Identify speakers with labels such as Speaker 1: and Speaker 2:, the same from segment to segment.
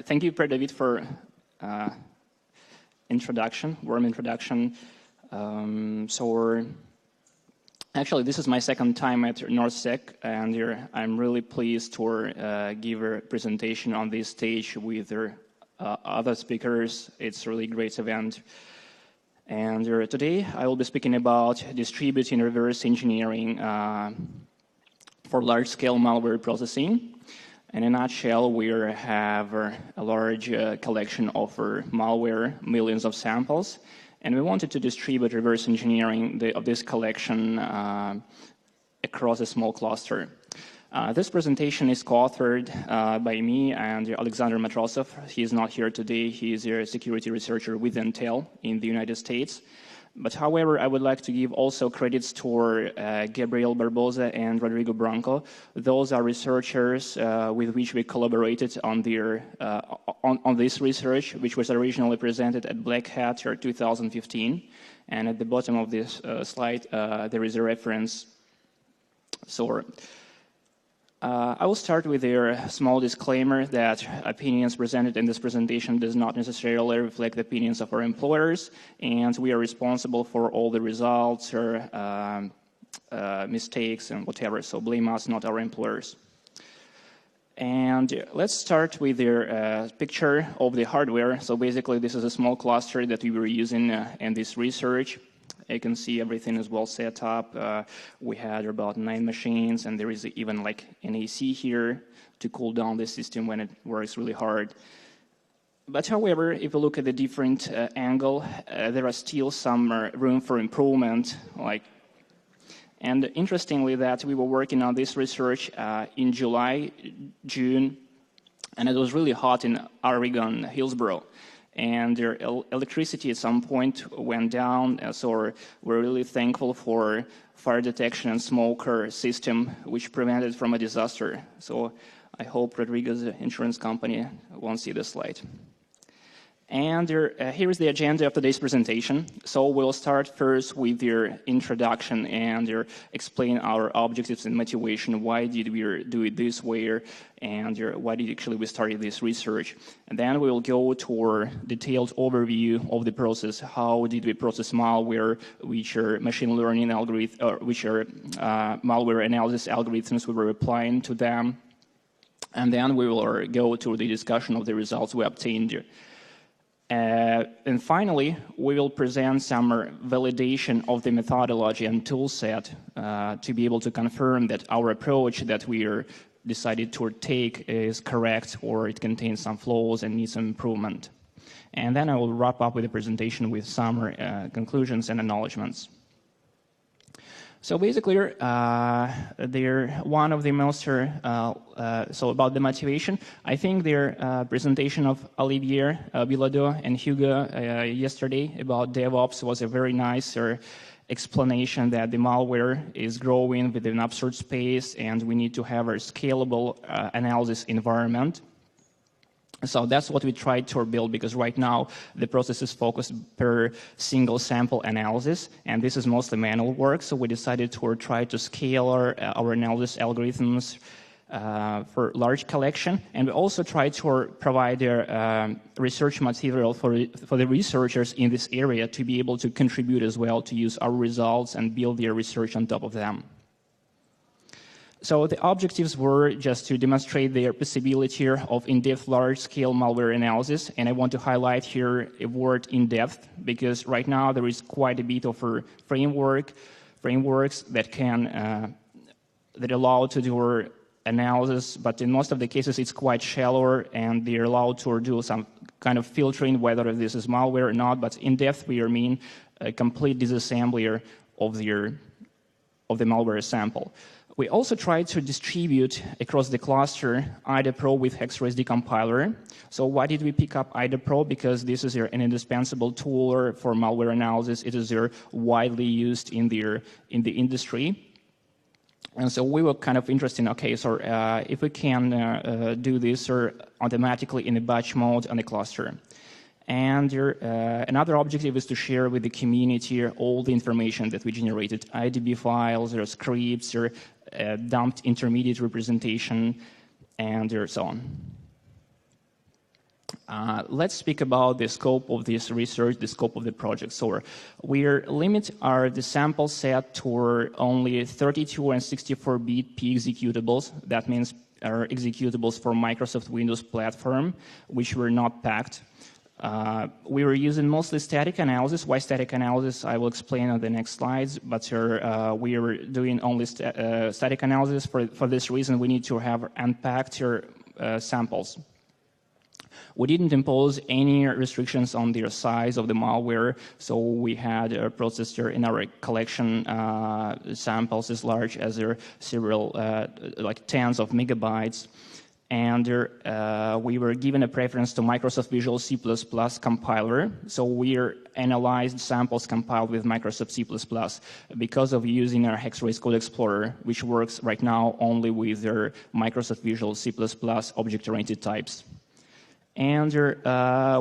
Speaker 1: Thank you, David, for warm introduction. Actually, this is my second time at NorthSec, and I'm really pleased to give a presentation on this stage with other speakers. It's a really great event. And today I will be speaking about distributing reverse engineering for large-scale malware processing. In a nutshell, we have a large collection of malware, millions of samples, and we wanted to distribute reverse engineering of this collection across a small cluster. This presentation is co-authored by me and Alexander Matrosov. He is not here today. He is a security researcher with Intel in the United States. But however, I would like to give also credits to Gabriel Barbosa and Rodrigo Branco. Those are researchers with which we collaborated on this research, which was originally presented at Black Hat 2015. And at the bottom of this slide, there is a reference. I will start with a small disclaimer that opinions presented in this presentation does not necessarily reflect the opinions of our employers, and we are responsible for all the results or mistakes and whatever, so blame us, not our employers. And let's start with the picture of the hardware. So basically, this is a small cluster that we were using in this research. You can see everything is well set up. We had about 9 machines, and there is even like an AC here to cool down the system when it works really hard. But however, if you look at the different angle, there are still some room for improvement. And interestingly, that we were working on this research in July, June, and it was really hot in Oregon, Hillsboro. And their electricity at some point went down, so we're really thankful for fire detection and smoker system, which prevented from a disaster. So I hope Rodrigo's insurance company won't see this slide. And here is the agenda of today's presentation. So we'll start first with your introduction and explain our objectives and motivation. Why did we do it this way, and why did actually we started this research? And then we will go to our detailed overview of the process. How did we process malware, which are machine learning algorithms, which are malware analysis algorithms we were applying to them. And then we will go to the discussion of the results we obtained. And finally, we will present some validation of the methodology and tool set to be able to confirm that our approach that we are decided to take is correct, or it contains some flaws and needs some improvement. And then I will wrap up with the presentation with some conclusions and acknowledgements. So basically, they're one of the most, so about the motivation, I think their presentation of Olivier Bilodeau and Hugo yesterday about DevOps was a very nice explanation that the malware is growing with an absurd pace, and we need to have a scalable analysis environment. So that's what we tried to build, because right now the process is focused per single sample analysis, and this is mostly manual work. So we decided to try to scale our analysis algorithms for large collection, and we also tried to provide research material for the researchers in this area to be able to contribute as well, to use our results and build their research on top of them. So the objectives were just to demonstrate the possibility of in-depth large-scale malware analysis, and I want to highlight here a word in-depth, because right now there is quite a bit of a frameworks that can that allow to do analysis, but in most of the cases it's quite shallow, and they're allowed to do some kind of filtering whether this is malware or not. But in-depth we mean a complete disassembly of the malware sample. We also tried to distribute across the cluster IDA Pro with HexResD compiler. So why did we pick up IDA Pro? Because this is an indispensable tool for malware analysis. It is widely used in the industry. And so we were kind of interested in, okay, so if we can do this automatically in a batch mode on the cluster. And another objective is to share with the community all the information that we generated, IDB files, or scripts, or dumped intermediate representation. and so on. Let's speak about the scope of this research, the scope of the project. So we limit the sample set to only 32 and 64-bit P executables. That means our executables for Microsoft Windows platform, which were not packed. We were using mostly static analysis. Why static analysis? I will explain on the next slides, but we were doing only static analysis. For this reason, we need to have unpacked samples. We didn't impose any restrictions on the size of the malware, so we had a processor in our collection samples as large as several, like tens of megabytes. And we were given a preference to Microsoft Visual C++ compiler. So we analyzed samples compiled with Microsoft C++ because of using our Hex-Race Code Explorer, which works right now only with their Microsoft Visual C++ object-oriented types. And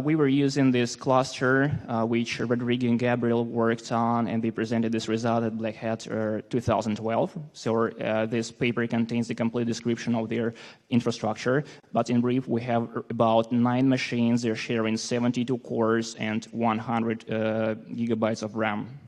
Speaker 1: we were using this cluster, which Rodrigo and Gabriel worked on, and they presented this result at Black Hat 2012. So this paper contains the complete description of their infrastructure. But in brief, we have about 9 machines. They're sharing 72 cores and 100 gigabytes of RAM.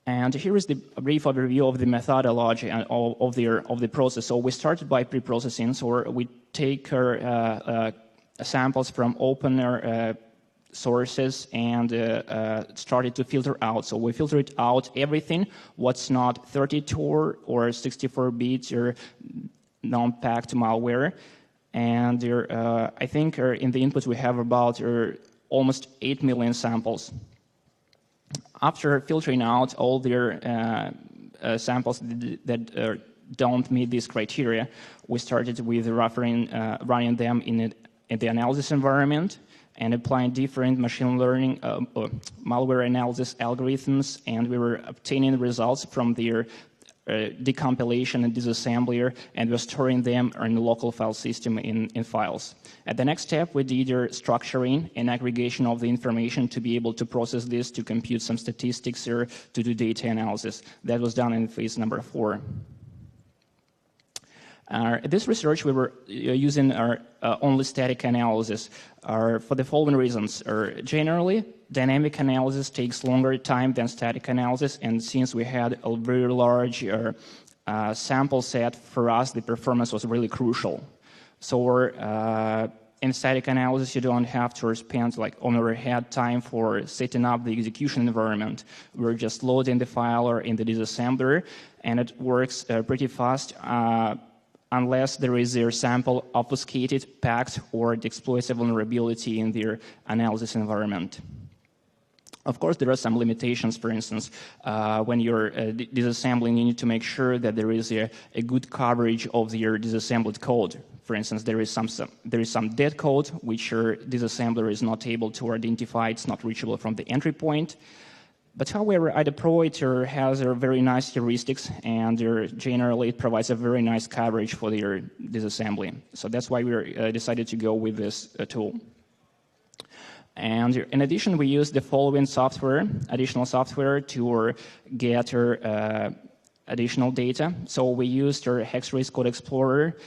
Speaker 1: And here is the brief overview of the methodology and of the process. So we started by pre-processing. So we take our samples from open sources and started to filter out. So we filtered out everything what's not 32 or 64-bit or non-packed malware. And I think in the input we have about almost 8 million samples. After filtering out all their samples that don't meet these criteria, we started with running them in the analysis environment and applying different machine learning malware analysis algorithms, and we were obtaining results from their decompilation and disassembler, and we're storing them in the local file system in files. At the next step, we did structuring and aggregation of the information to be able to process this, to compute some statistics or to do data analysis. That was done in phase number 4. This research, we were using our only static analysis for the following reasons. Generally, dynamic analysis takes longer time than static analysis, and since we had a very large sample set, for us, the performance was really crucial. So in static analysis, you don't have to spend on overhead time for setting up the execution environment. We're just loading the file or in the disassembler, and it works pretty fast. Unless there is their sample obfuscated, packed, or exploits a vulnerability in their analysis environment. Of course, there are some limitations. For instance, when you're disassembling, you need to make sure that there is a good coverage of your disassembled code. For instance, there is some dead code which your disassembler is not able to identify. It's not reachable from the entry point. But however, IDAPRO has very nice heuristics, and generally it provides a very nice coverage for your disassembly. So that's why we decided to go with this tool. And in addition, we use the following additional software to get additional data. So we used our Hex-Race Code Explorer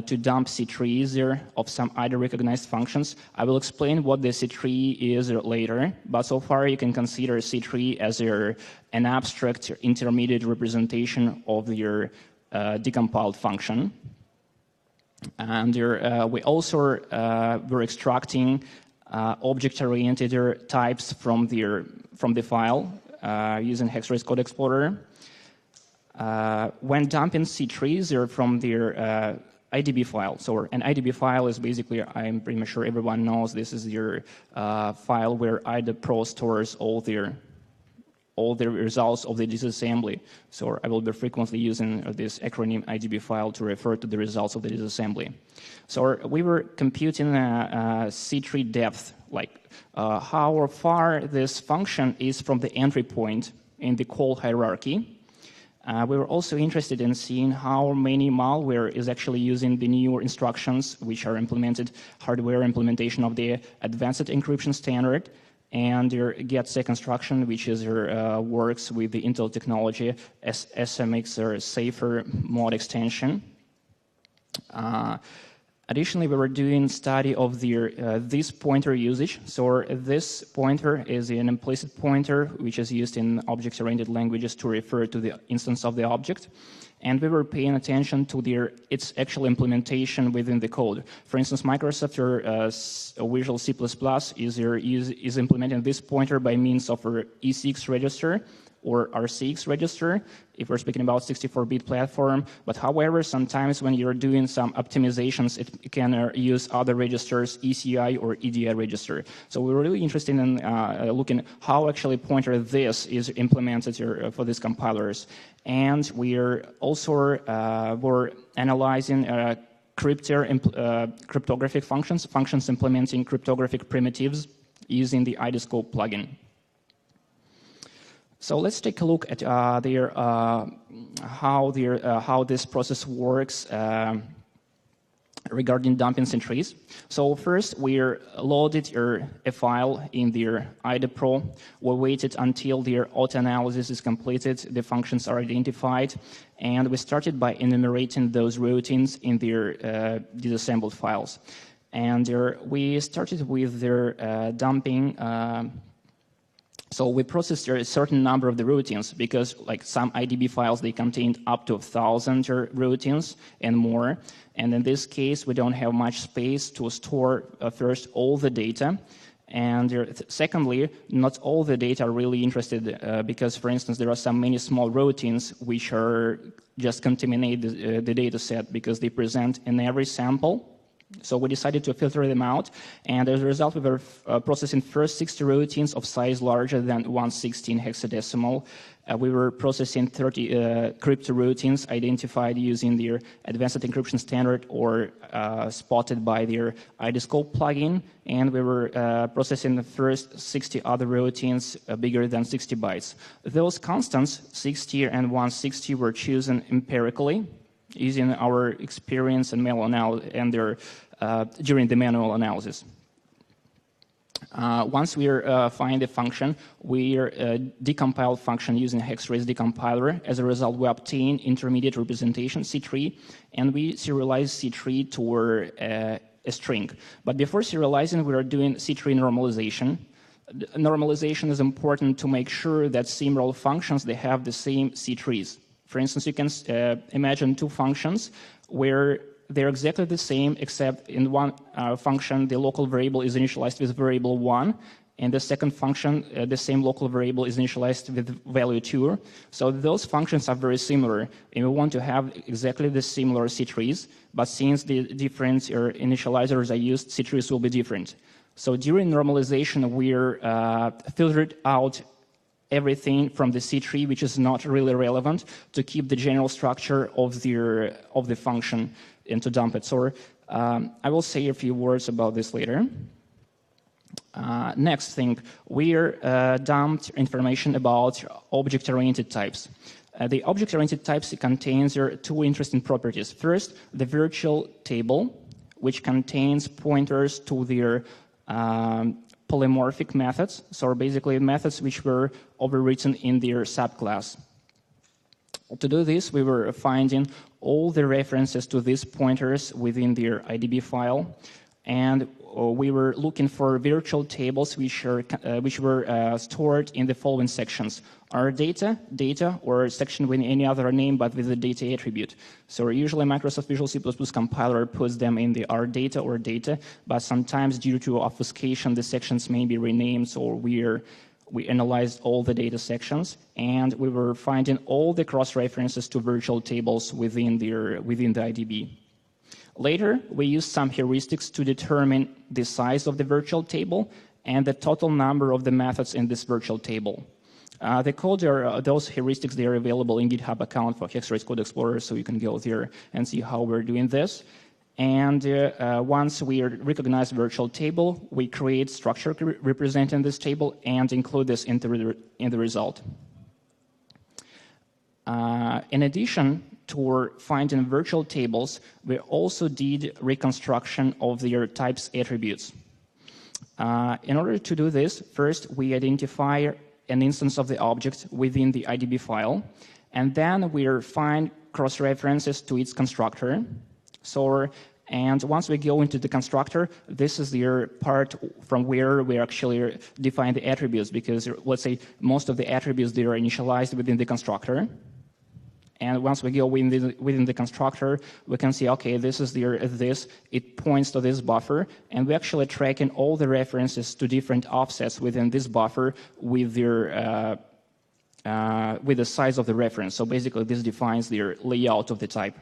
Speaker 1: to dump C3s of some IDA-recognized functions. I will explain what the C3 is later, but so far you can consider C3 as an abstract intermediate representation of your decompiled function. And we also were extracting object-oriented types from the file using Hex-Race Code Explorer. When dumping C3s, they're from their IDB file. So an IDB file is basically, I'm pretty sure everyone knows, this is your file where IDAPRO stores all the results of the disassembly. So I will be frequently using this acronym IDB file to refer to the results of the disassembly. So we were computing C3 depth, how far this function is from the entry point in the call hierarchy. We were also interested in seeing how many malware is actually using the newer instructions, which are hardware implementation of the advanced encryption standard, and your GetSec instruction, which works with the Intel technology, SMX or safer mode extension. Additionally, we were doing study of this pointer usage. So this pointer is an implicit pointer, which is used in object-oriented languages to refer to the instance of the object. And we were paying attention to its actual implementation within the code. For instance, Microsoft or Visual C++ is implementing this pointer by means of an E6 register or RCX register, if we're speaking about 64-bit platform. But however, sometimes when you're doing some optimizations, it can use other registers, ECI or EDI register. So we're really interested in looking how actually pointer this is implemented here for these compilers. And we're also we're analyzing cryptographic functions implementing cryptographic primitives using the IDScope plugin. So let's take a look at how this process works regarding dumping C-trees. So first, we loaded a file in the IDA Pro. We waited until the auto-analysis is completed, the functions are identified, and we started by enumerating those routines in their disassembled files. And we started with their dumping. So we processed a certain number of the routines because, like some IDB files, they contained up to 1,000 routines and more. And in this case, we don't have much space to store first all the data. And secondly, not all the data are really interested because, for instance, there are many small routines which are just contaminate the data set because they present in every sample. So we decided to filter them out, and as a result, we were processing first 60 routines of size larger than 1/16 hexadecimal. We were processing 30 crypto routines identified using their advanced encryption standard or spotted by their IDScope plugin, and we were processing the first 60 other routines bigger than 60 bytes. Those constants, 60 and 1/60, were chosen empirically, using our experience and during the manual analysis. Once we find a function, we decompile function using hex-race decompiler. As a result, we obtain intermediate representation C-tree, and we serialize C-tree toward a string. But before serializing, we are doing C-tree normalization. Normalization is important to make sure that similar functions, they have the same C-trees. For instance, you can imagine two functions where they're exactly the same, except in one function, the local variable is initialized with variable 1, and the second function, the same local variable is initialized with value 2. So those functions are very similar, and we want to have exactly the similar C-trees, but since the different initializers are used, C-trees will be different. So during normalization, we're filtered out everything from the C-tree, which is not really relevant, to keep the general structure of the function and to dump it. So I will say a few words about this later. Next thing, we dumped information about object-oriented types. The object-oriented types contains two interesting properties. First, the virtual table, which contains pointers to their polymorphic methods, so basically methods which were overwritten in their subclass. To do this, we were finding all the references to these pointers within their IDB file, and we were looking for virtual tables which were stored in the following sections: our data, or section with any other name but with the data attribute. So usually Microsoft Visual C++ compiler puts them in the our data or data, but sometimes due to obfuscation, the sections may be renamed, so we analyzed all the data sections, and we were finding all the cross-references to virtual tables within the IDB. Later, we used some heuristics to determine the size of the virtual table and the total number of the methods in this virtual table. The code, those heuristics, they are available in GitHub account for Hex-Race Code Explorer, so you can go there and see how we're doing this. And once we recognize virtual table, we create structure representing this table and include this in the result. In addition to finding virtual tables, we also did reconstruction of their types attributes. In order to do this, first we identify an instance of the object within the IDB file, and then we find cross-references to its constructor. And once we go into the constructor, this is the part from where we actually define the attributes, because let's say most of the attributes, they are initialized within the constructor. And once we go within the constructor, we can see, okay, this is this, it points to this buffer, and we actually tracking all the references to different offsets within this buffer with the size of the reference. So basically, this defines the layout of the type.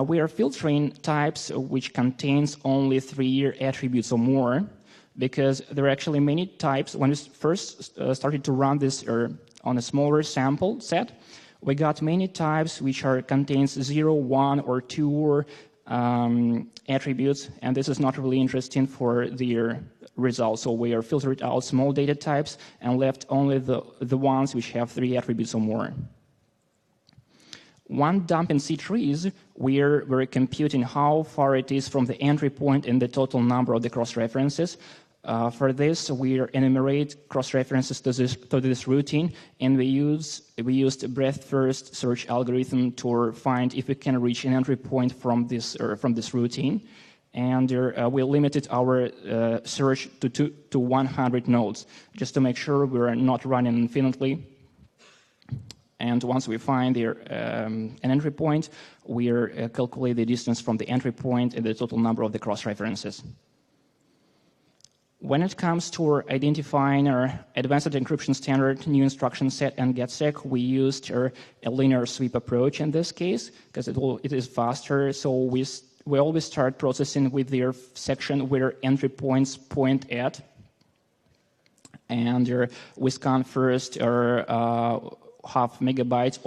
Speaker 1: We are filtering types which contains only 3 attributes or more, because there are actually many types. When we first started to run this on a smaller sample set, we got many types which contains 0, 1, or 2 attributes, and this is not really interesting for the results. So we are filtered out small data types and left only the ones which have 3 attributes or more. One dump in C-trees, we're computing how far it is from the entry point and the total number of the cross-references. For this, we enumerate cross-references to this routine, and we used breadth-first search algorithm to find if we can reach an entry point from this routine. And we limited our search to 100 nodes, just to make sure we're not running infinitely. And once we find an entry point, we calculate the distance from the entry point and the total number of the cross-references. When it comes to identifying our advanced encryption standard, new instruction set, and getsec, we used a linear sweep approach in this case, because it is faster. So we always start processing with the section where entry points point at. And we scan first half megabytes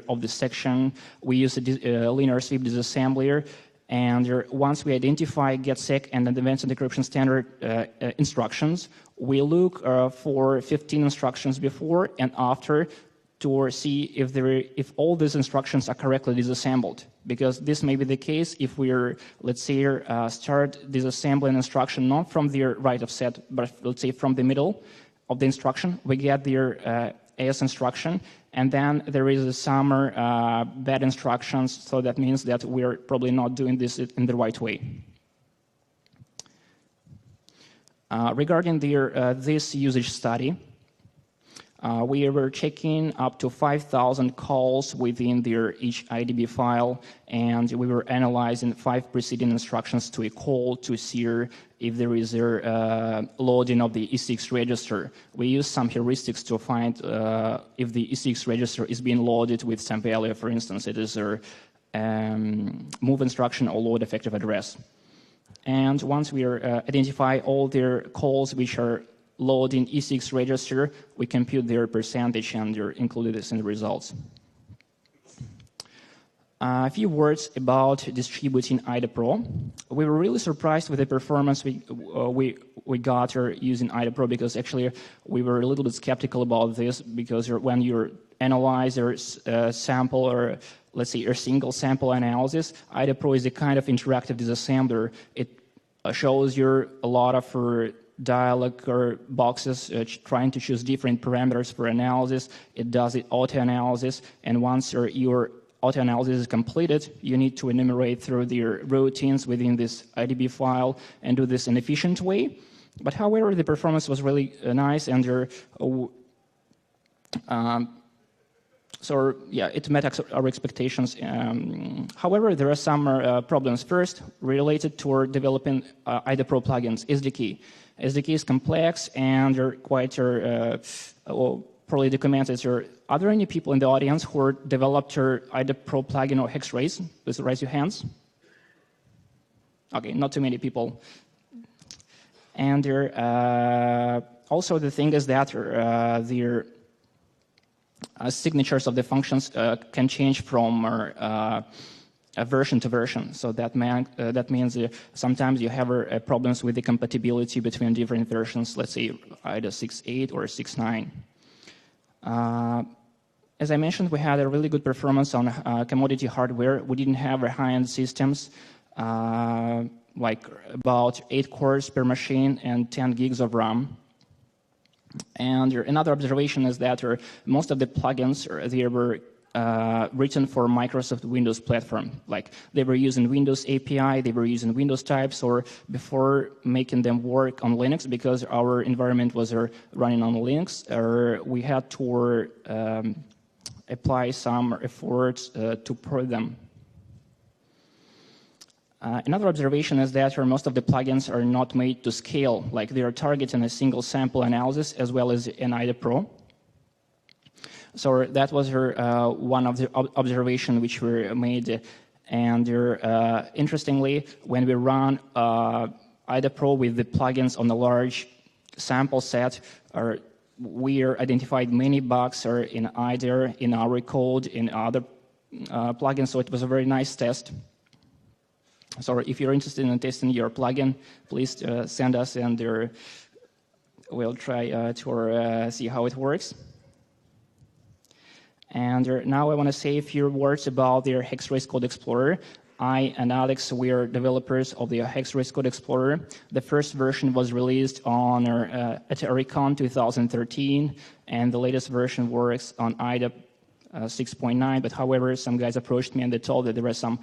Speaker 1: of the section. We use a linear sweep disassembler, and once we identify getsec and advanced encryption standard instructions, we look for 15 instructions before and after to see if all these instructions are correctly disassembled. Because this may be the case if we're, let's say, start disassembling instruction not from the right offset, but let's say from the middle of the instruction, we get the AS instruction, and then there is some bad instructions, so that means that we're probably not doing this in the right way. Regarding this usage study, we were checking up to 5,000 calls within each IDB file, and we were analyzing 5 preceding instructions to a call to see if there is a loading of the ECX register. We use some heuristics to find if the ECX register is being loaded with some value. For instance, it is a move instruction or load effective address. And once we identify all their calls which are loading ECX register, we compute their percentage and include this in the results. A few words about distributing IDA-Pro. We were really surprised with the performance we got using IDA-Pro, because actually we were a little bit skeptical about this, because when you analyze a sample, or let's say a single sample analysis, IDA-Pro is a kind of interactive disassembler. It shows you a lot of dialog or boxes trying to choose different parameters for analysis. It does the auto-analysis, and once your auto-analysis is completed, you need to enumerate through the routines within this IDB file and do this in an efficient way. But however, the performance was really nice, and it met our expectations. However, there are some problems. First, related to developing IDA-Pro plugins, SDK. SDK is complex and they're quite poorly documented. Are there any people in the audience who developed your IDA-Pro plugin or Hextrace? Please raise your hands. Okay, not too many people. And also the thing is that their signatures of the functions can change from version to version. So that means sometimes you have problems with the compatibility between different versions, let's say either 6.8 or 6.9. As I mentioned, we had a really good performance on commodity hardware. We didn't have high-end systems, like about 8 cores per machine and 10 gigs of RAM. And another observation is that most of the plugins they were written for Microsoft Windows platform. Like they were using Windows API, they were using Windows types, or before making them work on Linux, because our environment was running on Linux, we had to apply some efforts to port them. Another observation is that most of the plugins are not made to scale, like they are targeting a single sample analysis as well as an IDA Pro. So that was one of the observations which were made. And interestingly, when we run IDA Pro with the plugins on a large sample set, we identified many bugs in IDA, in our code, in other plugins. So it was a very nice test. So if you're interested in testing your plugin, please send us, and we'll try to see how it works. And now I want to say a few words about their Hex-Race Code Explorer. I and Alex, we are developers of the Hex-Race Code Explorer. The first version was released at Recon 2013, and the latest version works on IDA 6.9. But however, some guys approached me and they told that there were some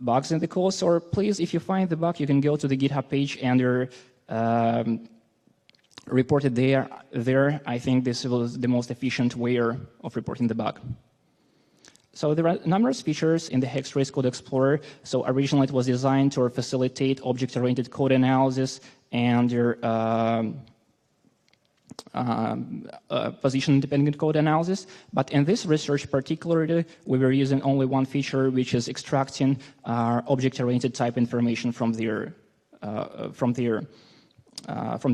Speaker 1: bugs in the code. So please, if you find the bug, you can go to the GitHub page and report it there. I think this was the most efficient way of reporting the bug. So there are numerous features in the Hex-Race Code Explorer. So originally it was designed to facilitate object-oriented code analysis and position-independent code analysis. But in this research particularly, we were using only one feature, which is extracting object-oriented type information from the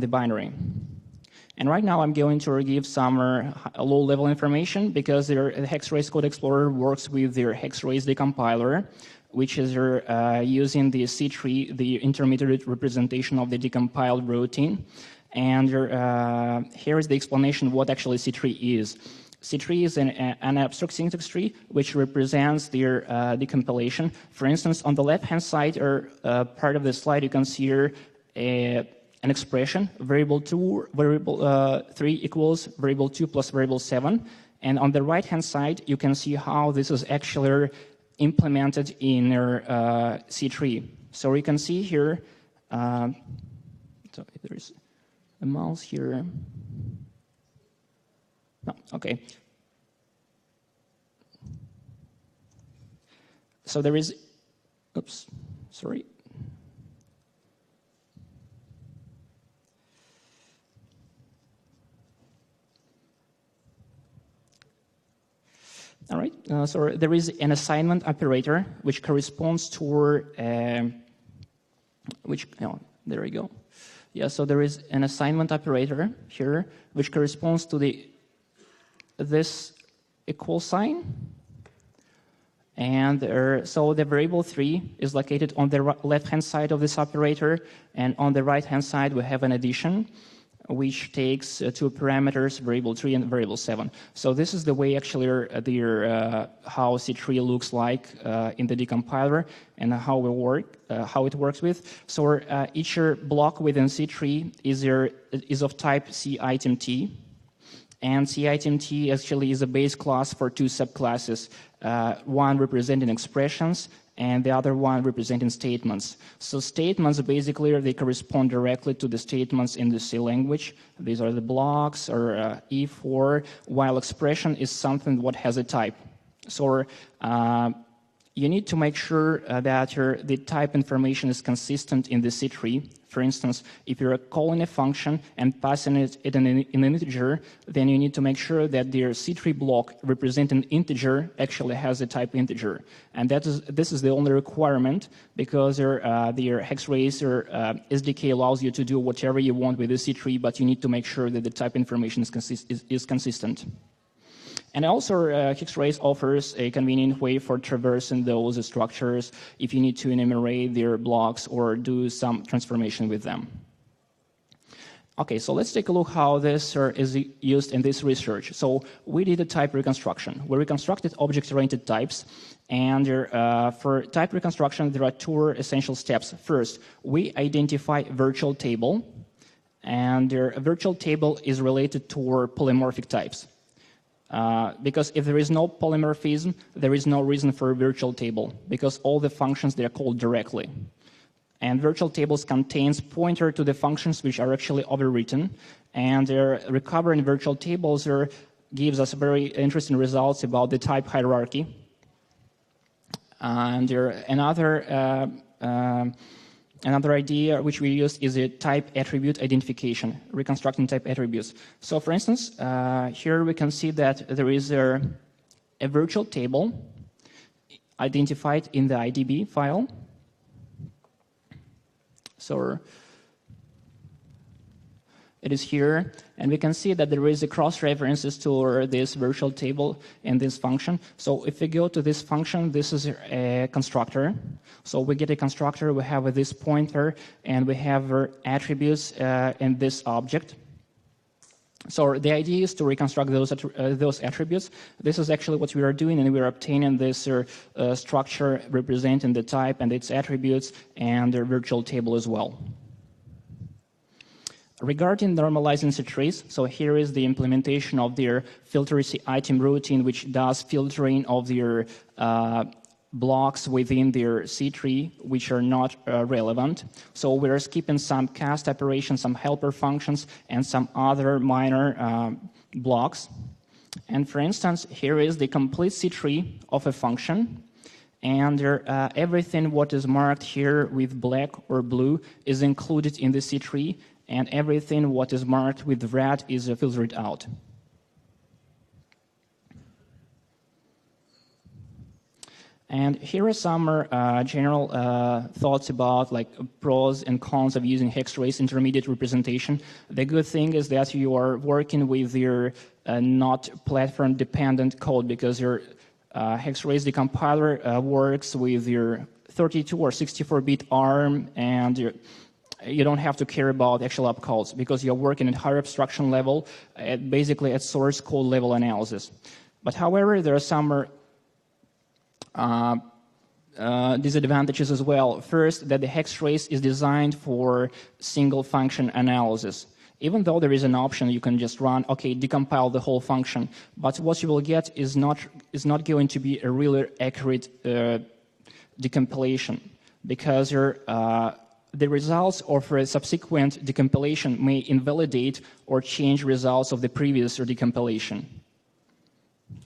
Speaker 1: binary. And right now I'm going to give some low-level information, because the Hex-Race Code Explorer works with their Hex-Race decompiler, which is using the C-tree, the intermediate representation of the decompiled routine. And here is the explanation what actually C-tree is. C-tree is an abstract syntax tree which represents their decompilation. For instance, on the left-hand side, or part of the slide, you can see here an expression, variable 3 equals variable 2 plus variable 7. And on the right-hand side, you can see how this is actually implemented in your C-tree. So you can see here, so there is a mouse here. No, okay. So there is, oops, sorry. All right, so there is an assignment operator which corresponds to, there we go. Yeah, so there is an assignment operator here which corresponds to this equal sign. And so the variable 3 is located on the left-hand side of this operator, and on the right-hand side we have an addition, which takes two parameters, variable 3 and variable 7. So this is the way actually how C-tree looks like in the decompiler, and how it works with. So each block within C-tree is of type C-item-T, and C-item-T actually is a base class for two subclasses, one representing expressions and the other one representing statements. So statements, basically, they correspond directly to the statements in the C language. These are the blocks, or E4, while expression is something what has a type. So you need to make sure that the type information is consistent in the C-tree. For instance, if you're calling a function and passing it in an integer, then you need to make sure that their C-tree block representing integer actually has a type integer. And this is the only requirement, because their Hex-Race SDK allows you to do whatever you want with the C-tree, but you need to make sure that the type information is consistent. And also, Hex-Race offers a convenient way for traversing those structures if you need to enumerate their blocks or do some transformation with them. Okay, so let's take a look how this is used in this research. So we did a type reconstruction. We reconstructed object-oriented types, and for type reconstruction, there are two essential steps. First, we identify virtual table, and a virtual table is related to polymorphic types. Because if there is no polymorphism, there is no reason for a virtual table, because all the functions, they are called directly. And virtual tables contains pointer to the functions which are actually overwritten, and recovering virtual tables gives us very interesting results about the type hierarchy. And another idea which we use is a type attribute identification, reconstructing type attributes. So for instance, here we can see that there is a virtual table identified in the IDB file. So it is here, and we can see that there is a cross-references to this virtual table in this function. So if we go to this function, this is a constructor. So we get a constructor, we have this pointer, and we have attributes in this object. So the idea is to reconstruct those attributes. This is actually what we are doing, and we are obtaining this structure representing the type and its attributes and their virtual table as well. Regarding normalizing C-trace, so here is the implementation of their filteracy item routine, which does filtering of their blocks within their C-tree, which are not relevant. So we're skipping some cast operations, some helper functions, and some other minor blocks. And for instance, here is the complete C-tree of a function. And everything what is marked here with black or blue is included in the C-tree, and everything what is marked with red is filtered out. And here are some general thoughts about pros and cons of using hex-trace intermediate representation. The good thing is that you are working with your not platform-dependent code, because your hex-trace decompiler works with your 32 or 64-bit ARM, and you don't have to care about actual opcodes, because you're working at higher abstraction level, basically at source code level analysis. But however, there are some disadvantages as well. First, that the hex trace is designed for single function analysis. Even though there is an option, you can just run, okay, decompile the whole function. But what you will get is not going to be a really accurate decompilation, because the results of a subsequent decompilation may invalidate or change results of the previous decompilation.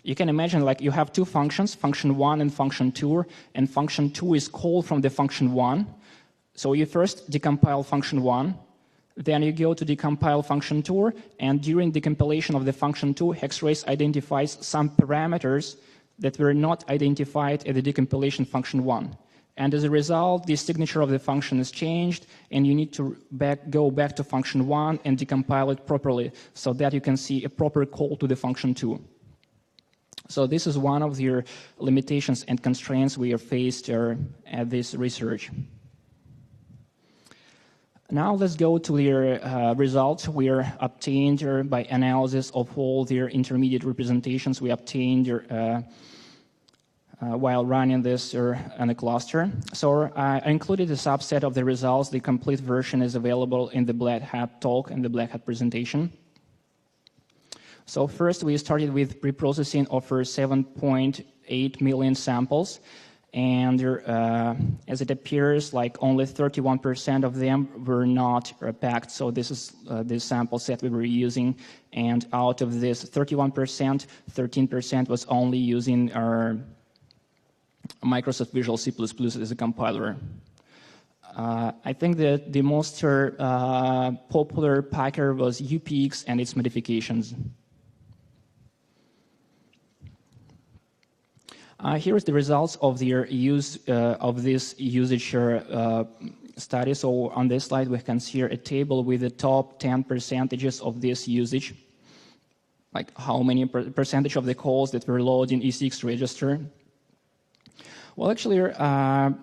Speaker 1: You can imagine you have two functions, function 1 and function 2, and function 2 is called from the function 1. So you first decompile function 1, then you go to decompile function 2, and during the compilation of the function 2, hex-trace identifies some parameters that were not identified at the decompilation function 1. And as a result, the signature of the function is changed, and you need to go back to function 1 and decompile it properly, so that you can see a proper call to the function 2. So this is one of the limitations and constraints we are faced at this research. Now let's go to the results we are obtained by analysis of all their intermediate representations we obtained while running this on a cluster. So I included a subset of the results. The complete version is available in the Black Hat talk and the Black Hat presentation. So first, we started with preprocessing of 7.8 million samples, and as it appears, only 31% of them were not packed. So this is the sample set we were using, and out of this 31%, 13% was only using our Microsoft Visual C++ as a compiler. I think that the most popular packer was UPX and its modifications. Here is the results of their use of this usage study. So on this slide, we can see a table with the top 10 percentages of this usage, how many percentage of the calls that were loaded in ECX register. Well, actually, I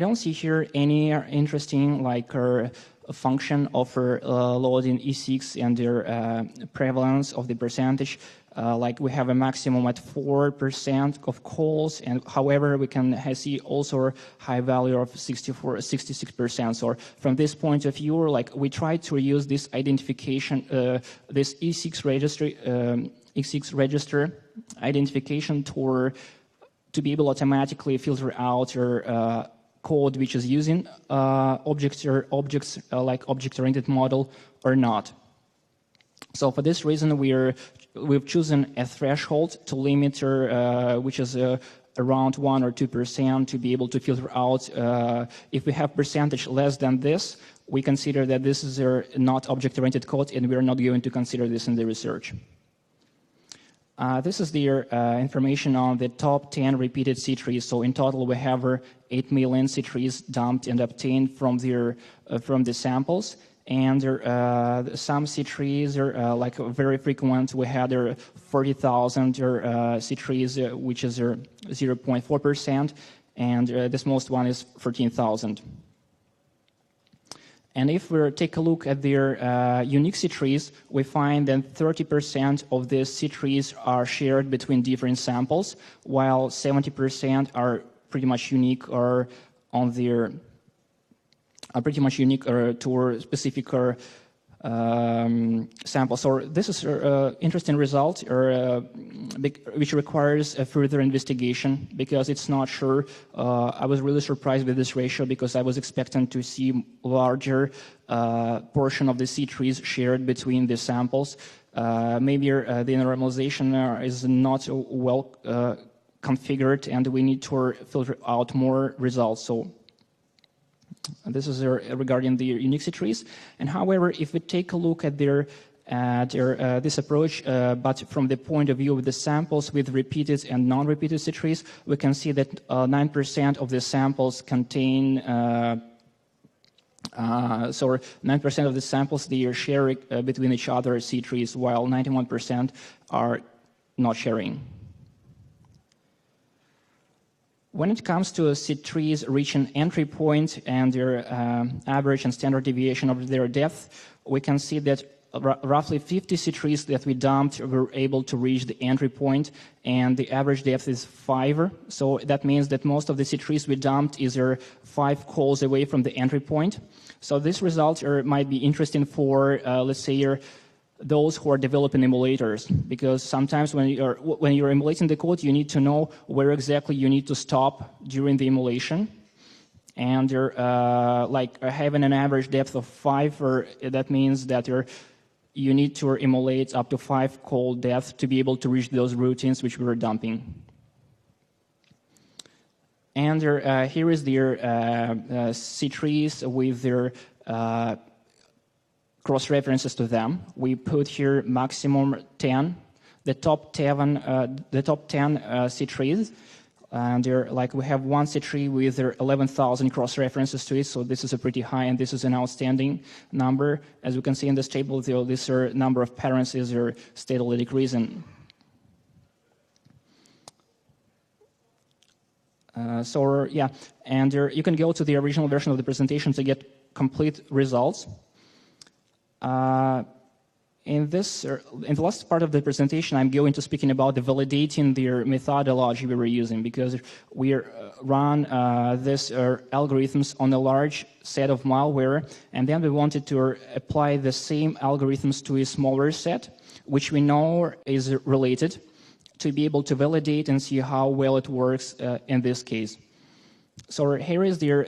Speaker 1: don't see here any interesting a function of loading ECX and their prevalence of the percentage. We have a maximum at 4% of calls, and however, we can see also a high value of 66%. So from this point of view, we try to use this identification, this ECX registry XX register identification to be able to automatically filter out your code which is using objects like object-oriented model or not. So for this reason, we've chosen a threshold to limit which is around 1 or 2% to be able to filter out. If we have percentage less than this, we consider that this is not object-oriented code, and we are not going to consider this in the research. This is the information on the top 10 repeated C trees. So in total, we have 8 million C trees dumped and obtained from the samples. And some C trees are like very frequent. We had 40,000 C trees, which is 0.4%, and this most one is 14,000. And if we take a look at their unique C trees, we find that 30% of these C trees are shared between different samples, while 70% are pretty much unique or on their pretty much unique to a specific sample. So this is an interesting result which requires a further investigation because it's not sure. I was really surprised with this ratio because I was expecting to see larger portion of the C trees shared between the samples. Maybe the normalization is not well configured and we need to filter out more results. So this is regarding the unique C trees. And however, if we take a look at this approach, but from the point of view of the samples with repeated and non-repeated C trees, we can see that 9% of the samples contain, so 9% of the samples, they are sharing between each other C trees, while 91% are not sharing. When it comes to C trees reaching entry point and their average and standard deviation of their depth, we can see that roughly 50 C trees that we dumped were able to reach the entry point, and the average depth is 5. So that means that most of the C trees we dumped is 5 calls away from the entry point. So this result might be interesting for, let's say, those who are developing emulators, because sometimes when you're emulating the code, you need to know where exactly you need to stop during the emulation. And like having an average depth of 5, that means that you need to emulate up to 5 call depth to be able to reach those routines which we were dumping. And here is their C trees with their cross-references to them. We put here maximum 10, the top 10 C trees, and like we have one C tree with 11,000 cross-references to it, so this is a pretty high, and this is an outstanding number. As we can see in this table, this number of parents is steadily decreasing. So yeah, and you can go to the original version of the presentation to get complete results. In the last part of the presentation, I'm going to speaking about the validating their methodology we were using, because we run these algorithms on a large set of malware, and then we wanted to apply the same algorithms to a smaller set, which we know is related, to be able to validate and see how well it works in this case. So here is the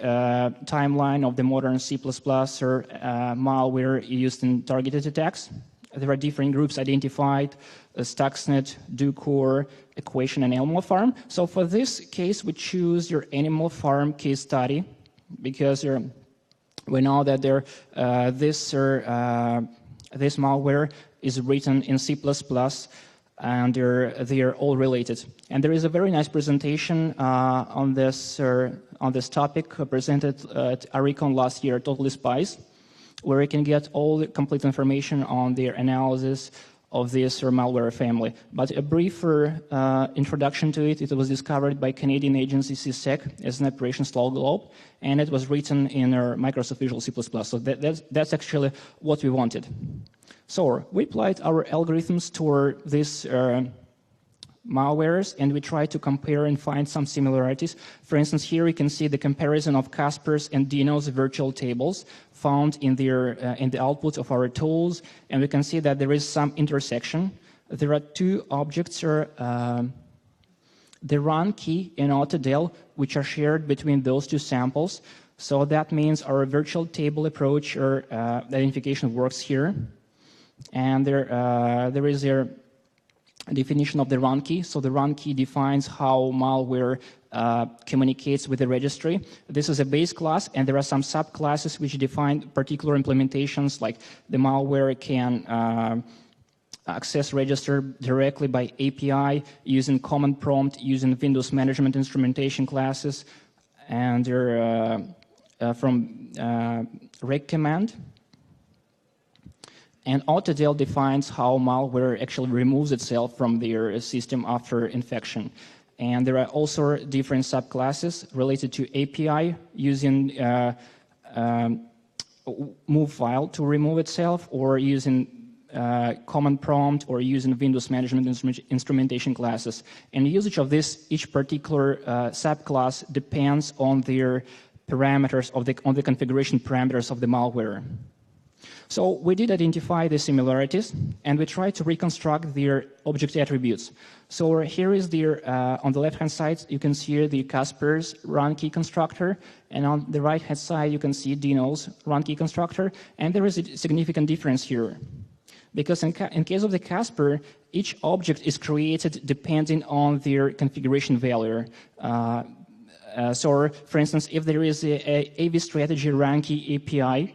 Speaker 1: timeline of the modern C++ malware used in targeted attacks. There are different groups identified: Stuxnet, DoCore, Equation, and Animal Farm. So for this case, we choose your Animal Farm case study because we know that this malware is written in C++. And they're all related. And there is a very nice presentation on this topic presented at Aricon last year, Totally Spies, where you can get all the complete information on their analysis of this malware family. But a briefer introduction to it, it was discovered by Canadian agency CSEC as an operations law globe, and it was written in our Microsoft Visual C++. So that's actually what we wanted. So we applied our algorithms to these malwares, and we tried to compare and find some similarities. For instance, here you can see the comparison of Kasper's and Dino's virtual tables found in the output of our tools, and we can see that there is some intersection there are two objects, the run key and autodel, which are shared between those two samples. So that means our virtual table approach or identification works here. And there is a definition of the run key. So the run key defines how malware communicates with the registry. This is a base class, and there are some subclasses which define particular implementations, like the malware can access register directly by API using command prompt, using Windows management instrumentation classes, and they're from reg command. And autodel defines how malware actually removes itself from their system after infection. And there are also different subclasses related to API using move file to remove itself, or using command prompt, or using Windows management instrumentation classes. And usage of this, each particular subclass depends on their parameters on the configuration parameters of the malware. So we did identify the similarities, and we tried to reconstruct their object attributes. So here is their, on the left-hand side, you can see the Casper's run key constructor, and on the right-hand side, you can see Dino's run key constructor, and there is a significant difference here. Because in case of the Casper, each object is created depending on their configuration value. So, for instance, if there is a AV strategy run key API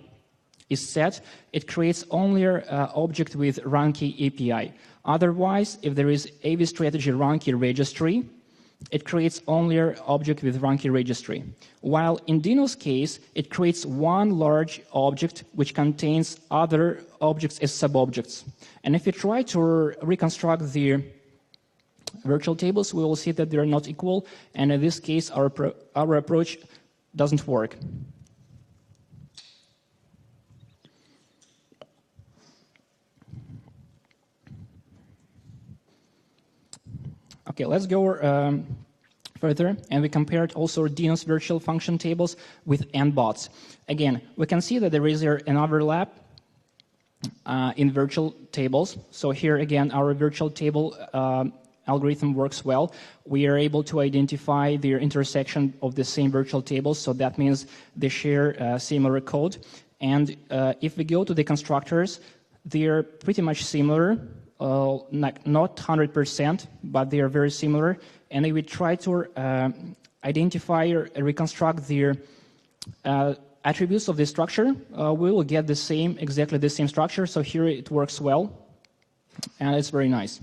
Speaker 1: is set, it creates only an object with run key API. Otherwise, if there is AV strategy run key registry, it creates only an object with run key registry. While in Dino's case, it creates one large object which contains other objects as sub-objects. And if we try to reconstruct the virtual tables, we will see that they are not equal, and in this case, our approach doesn't work. Okay, let's go further, and we compared also Dino's virtual function tables with nbots. Again, we can see that there is an overlap in virtual tables. So here again, our virtual table algorithm works well. We are able to identify the intersection of the same virtual tables, so that means they share similar code. And if we go to the constructors, they are pretty much similar. Not 100%, but they are very similar. And if we try to identify or reconstruct their attributes of the structure, we will get the same, exactly the same structure. So here it works well, and it's very nice.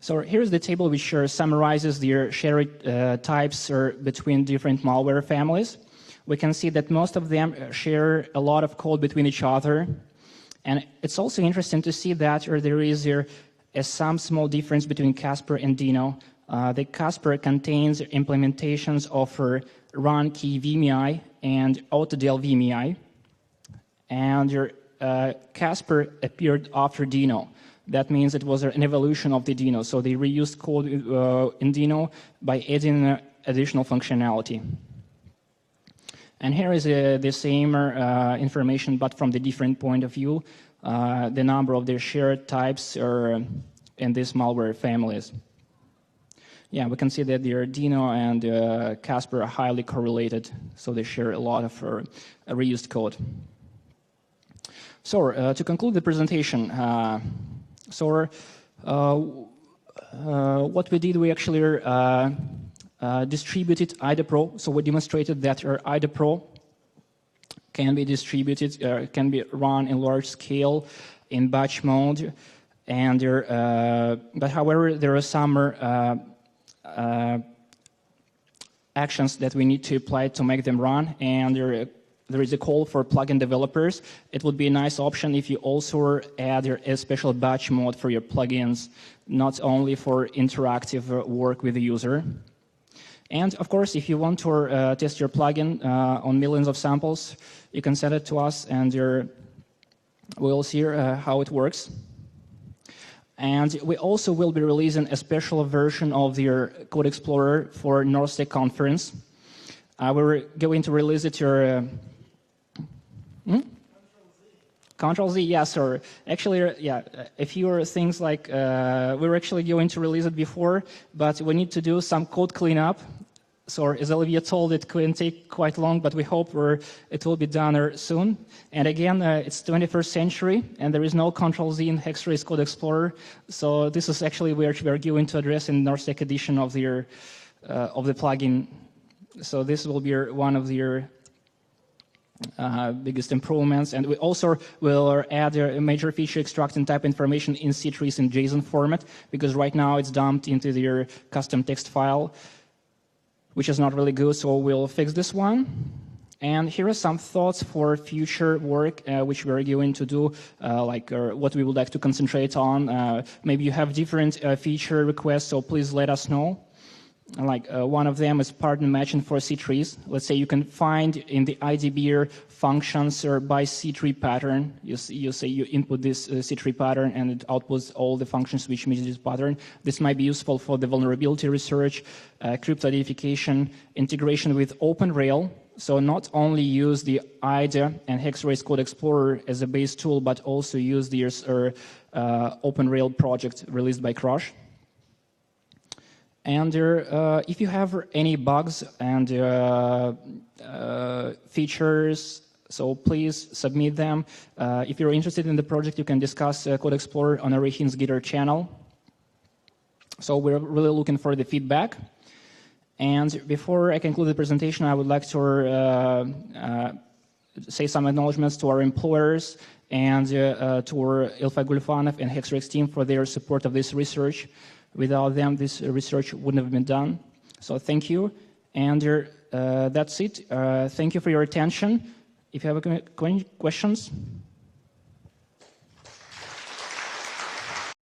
Speaker 1: So here's the table which summarizes their shared types between different malware families. We can see that most of them share a lot of code between each other. And it's also interesting to see that there is some small difference between Casper and Dino. The Casper contains implementations of run key VMI and autodel VMI. And Casper appeared after Dino. That means it was an evolution of the Dino. So they reused code in Dino by adding additional functionality. And here is the same information, but from the different point of view, the number of their shared types in these malware families. Yeah, we can see that their Dino and Casper are highly correlated, so they share a lot of reused code. So to conclude the presentation, what we did, we actually distributed IDA-Pro. So we demonstrated that our IDA-Pro can be distributed, can be run in large scale in batch mode, and but however there are some actions that we need to apply to make them run, and there is a call for plugin developers. It would be a nice option if you also add a special batch mode for your plugins, not only for interactive work with the user. And of course, if you want to test your plugin on millions of samples, you can send it to us, and we'll see how it works. And we also will be releasing a special version of the Code Explorer for NorthSec conference. We're going to release it Control-Z, yes, sir. Actually, yeah, a few things like we were actually going to release it before, but we need to do some code cleanup. So as Olivia told, it couldn't take quite long, but we hope it will be done soon. And again, it's 21st century, and there is no Control-Z in Hextrace Code Explorer. So this is actually what we are going to address in NorthSec edition of the plugin. So this will be one of the biggest improvements, and we also will add a major feature extracting type information in C-trees in JSON format, because right now it's dumped into their custom text file, which is not really good, so we'll fix this one. And here are some thoughts for future work which we're going to do, what we would like to concentrate on. Maybe you have different feature requests, so please let us know. One of them is pattern matching for C-trees. Let's say you can find in the IDBR functions or by C-tree pattern. You say you input this C-tree pattern and it outputs all the functions which meet this pattern. This might be useful for the vulnerability research, crypto identification, integration with OpenRail. So not only use the IDA and Hextrace Code Explorer as a base tool, but also use the OpenRail project released by Crush. And if you have any bugs and features, so please submit them. If you're interested in the project, you can discuss Code Explorer on Orihin's Gitter channel. So we're really looking for the feedback. And before I conclude the presentation, I would like to say some acknowledgments to our employers and to our Ilfai Gulfanov and Hextrace team for their support of this research. Without them, this research wouldn't have been done. So thank you. And that's it. Thank you for your attention. If you have questions.